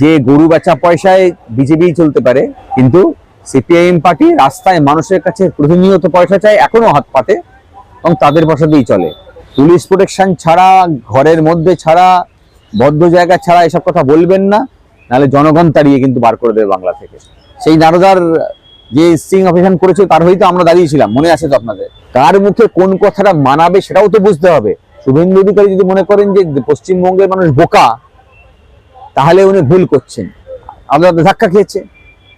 যে গরু বেচা পয়সায় বিজেপি চলতে পারে, কিন্তু সিপিআইএম পার্টি রাস্তায় মানুষের কাছে প্রতিনিয়ত পয়সা চায়, এখনো হাত পাতে এবং তাদের পয়সাতেই চলে। পুলিশ প্রোটেকশন ছাড়া, ঘরের মধ্যে ছাড়া, বদ্ধ জায়গা ছাড়া এসব কথা বলবেন না, নাহলে জনগণ তাড়িয়ে কিন্তু বার করে দেবে বাংলা থেকে। সেই নারদার যে স্ট্রিং অপারেশন করেছে তার হয়তো আমরা দাঁড়িয়েছিলাম, মনে আছে তো আপনাদের। কার মুখে কোন কথাটা মানাবে সেটাও তো বুঝতে হবে। শুভেন্দু অধিকারী যদি মনে করেন যে পশ্চিমবঙ্গের মানুষ বোকা, তাহলে উনি ভুল করছেন। আমাদের ধাক্কা খেয়েছে,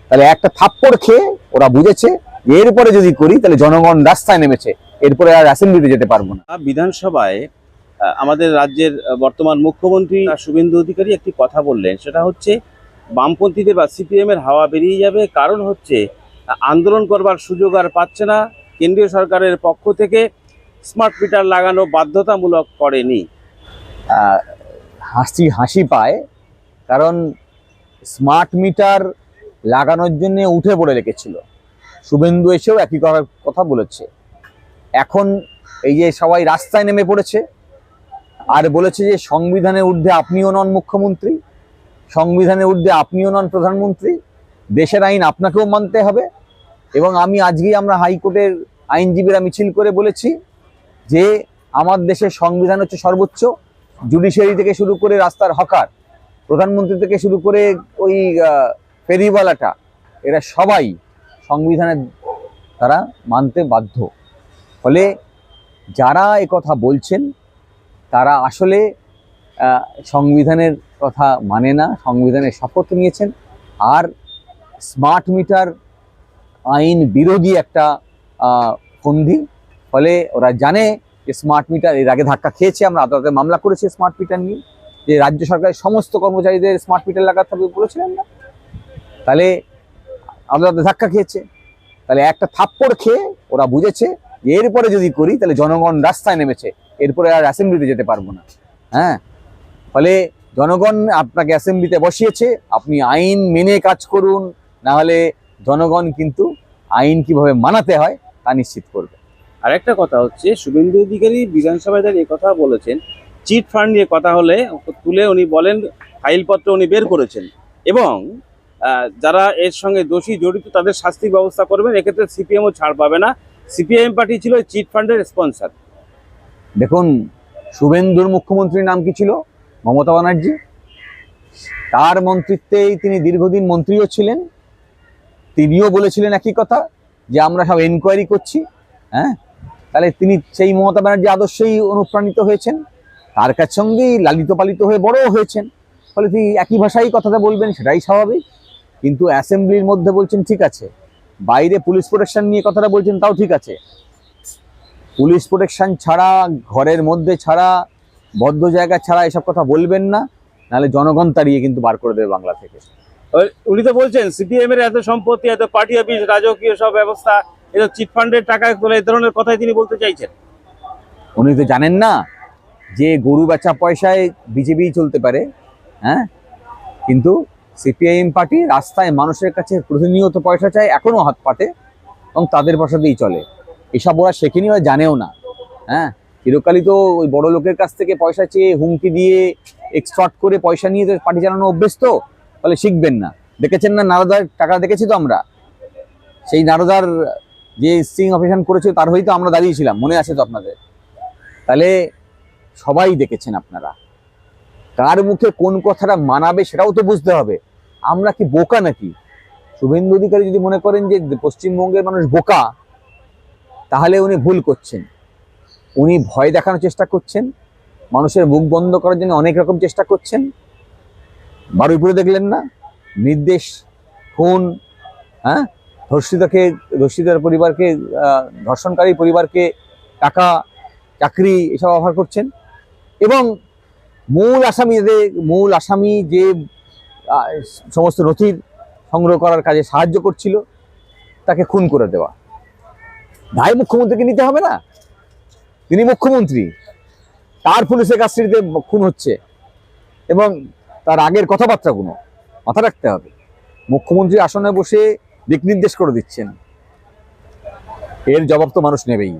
তাহলে একটা থাপ্পড় খেয়ে ওরা বুঝেছে যে এরপরে যদি করি তাহলে জনগণ রাস্তায় নেমেছে, এরপরে আর অ্যাসেম্বলিতে যেতে পারবো না। বিধানসভায় আমাদের রাজ্যের বর্তমান মুখ্যমন্ত্রী শুভেন্দু অধিকারী একটি কথা বললেন, সেটা হচ্ছে বামপন্থীদের বা সিপিএম এর হাওয়া বেরিয়ে যাবে। কারণ হচ্ছে আন্দোলন করবার সুযোগ আর পাচ্ছে না, কেন্দ্রীয় সরকারের পক্ষ থেকে স্মার্ট মিটার লাগানো বাধ্যতামূলক করেনি। হাসি পায়, কারণ স্মার্ট মিটার লাগানোর জন্য উঠে পড়ে রেখেছিল। শুভেন্দু এসেও একই কথা বলেছে। এখন এই যে সবাই রাস্তায় নেমে পড়েছে আর বলেছে যে সংবিধানের ঊর্ধ্বে আপনিও নন মুখ্যমন্ত্রী, সংবিধানের ঊর্ধ্বে আপনিও নন প্রধানমন্ত্রী, দেশের আইন আপনাকেও মানতে হবে। এবং আমরা হাইকোর্টের আইনজীবীরা মিছিল করে বলেছি যে আমার দেশের সংবিধান হচ্ছে সর্বোচ্চ। জুডিশিয়ারি থেকে শুরু করে রাস্তার হকার, প্রধানমন্ত্রী থেকে শুরু করে ওই ফেরিওয়ালাটা, এরা সবাই সংবিধানের তারা মানতে বাধ্য। ফলে যারা কথা বলছেন তারা আসলে সংবিধানের কথা মানে না, সংবিধানের শপথ নিয়েছেন। আর স্মার্ট মিটার আইন বিরোধী একটা ফন্দি। ফলে ওরা জানে যে স্মার্ট মিটার, এর আগে ধাক্কা খেয়েছে, আমরা আদালতে মামলা করেছি স্মার্ট মিটার নিয়ে, যে রাজ্য সরকারের সমস্ত কর্মচারীদের স্মার্ট মিটার লাগাতে হবে বলেছিলেন না, তাহলে আদালতে ধাক্কা খেয়েছে। তাহলে একটা থাপ্পড় খেয়ে ওরা বুঝেছে যে এরপরে যদি করি তাহলে জনগণ রাস্তায় নেমেছে, এরপরে আর অ্যাসেম্বলিতে যেতে পারবো না। হ্যাঁ, ফলে জনগণ আপনাকে অ্যাসেম্বলিতে বসিয়েছে, আপনি আইন মেনে কাজ করুন, না হলে জনগণ কিন্তু আইন কিভাবে মানাতে হয় তা নিশ্চিত করবে। আর একটা কথা হচ্ছে, শুভেন্দু অধিকারী বিধানসভায় দাঁড়িয়ে কথা বলেছেন, চিট ফান্ড নিয়ে কথা হলে তুলে উনি বলেন ফাইলপত্র উনি বের করেছেন এবং যারা এর সঙ্গে দোষী জড়িত তাদের শাস্তির ব্যবস্থা করবেন। এক্ষেত্রে সিপিএমও ছাড় পাবে না। সিপিআইএম পার্টি ছিল চিট ফান্ডের স্পন্সর। দেখুন, শুভেন্দুর মুখ্যমন্ত্রীর নাম কি ছিল? মমতা ব্যানার্জি। তার মন্ত্রিত্বেই তিনি দীর্ঘদিন মন্ত্রীও ছিলেন। তিনিও বলেছিলেন একই কথা, যে আমরা সব এনকোয়ারি করছি। হ্যাঁ, তাহলে তিনি সেই মমতা ব্যানার্জি আদর্শেই অনুপ্রাণিত হয়েছেন, তার কাছ সঙ্গেই লালিত পালিত হয়ে বড়ও হয়েছেন। ফলে তিনি একই ভাষায় কথাটা বলবেন, সেটাই স্বাভাবিক। কিন্তু অ্যাসেম্বলির মধ্যে বলছেন ঠিক আছে, বাইরে পুলিশ প্রোটেকশন নিয়ে কথাটা বলছেন তাও ঠিক আছে। পুলিশ প্রোটেকশন ছাড়া, ঘরের মধ্যে ছাড়া, বদ্ধ জায়গা ছাড়া এসব কথা বলবেন না, নাহলে জনগণ তাড়িয়ে কিন্তু বার করে দেবে বাংলা থেকে। উনি তো বলছেন সিপিএম এর এত সম্পত্তি, এত পার্টি অফিস, রাজকীয় সব ব্যবস্থা, এটা চিট ফান্ডের টাকায় তোলা, এই ধরনের কথাই তিনি বলতে চাইছেন। উনি তো জানেন না যে গরু বেচা পয়সায় বিজেপি চলতে পারে। হ্যাঁ, কিন্তু সিপিআইএম পার্টি রাস্তায় মানুষের কাছে প্রতিনিয়ত পয়সা চায়, এখনো হাত পাতে এবং তাদের পয়সাতেই চলে। এসব ওরা শেখেনি, ওরা জানেও না। হ্যাঁ, চিরকালই তো ওই বড় লোকের কাছ থেকে পয়সা চেয়ে, হুমকি দিয়ে, এক্সটর্ট করে পয়সা নিয়ে পার্টি চালানো অভ্যেস। তো ফলে শিখবেন না। দেখেছেন না নারদার টাকা, দেখেছি তো আমরা। সেই নারদার যে স্ট্রিং অপারেশন করেছে তার হয়তো আমরা দাঁড়িয়েছিলাম, মনে আছে তো আপনাদের। তাহলে সবাই দেখেছেন আপনারা। কার মুখে কোন কথাটা মানাবে সেটাও তো বুঝতে হবে। আমরা কি বোকা নাকি? শুভেন্দু অধিকারী যদি মনে করেন যে পশ্চিমবঙ্গের মানুষ বোকা, তাহলে উনি ভুল করছেন। উনি ভয় দেখানোর চেষ্টা করছেন, মানুষের মুখ বন্ধ করার জন্য অনেক রকম চেষ্টা করছেন। বারুইপুরে দেখলেন না, নির্দেশ, খুন, হ্যাঁ, ধর্ষিতার পরিবারকে, ধর্ষণকারী পরিবারকে টাকা, চাকরি এসব অফার করছেন। এবং মূল আসামি যে সমস্ত নথির সংগ্রহ করার কাজে সাহায্য করছিল, তাকে খুন করে দেওয়া। দায় মুখ্যমন্ত্রীকে নিতে হবে না? তিনি মুখ্যমন্ত্রী, তার পুলিশের কাস্টডিতে খুন হচ্ছে এবং তার আগের কথাবার্তাগুলো মাথা রাখতে হবে। মুখ্যমন্ত্রী আসনে বসে দিক নির্দেশ করে দিচ্ছেন, এর জবাব তো মানুষ নেবেই।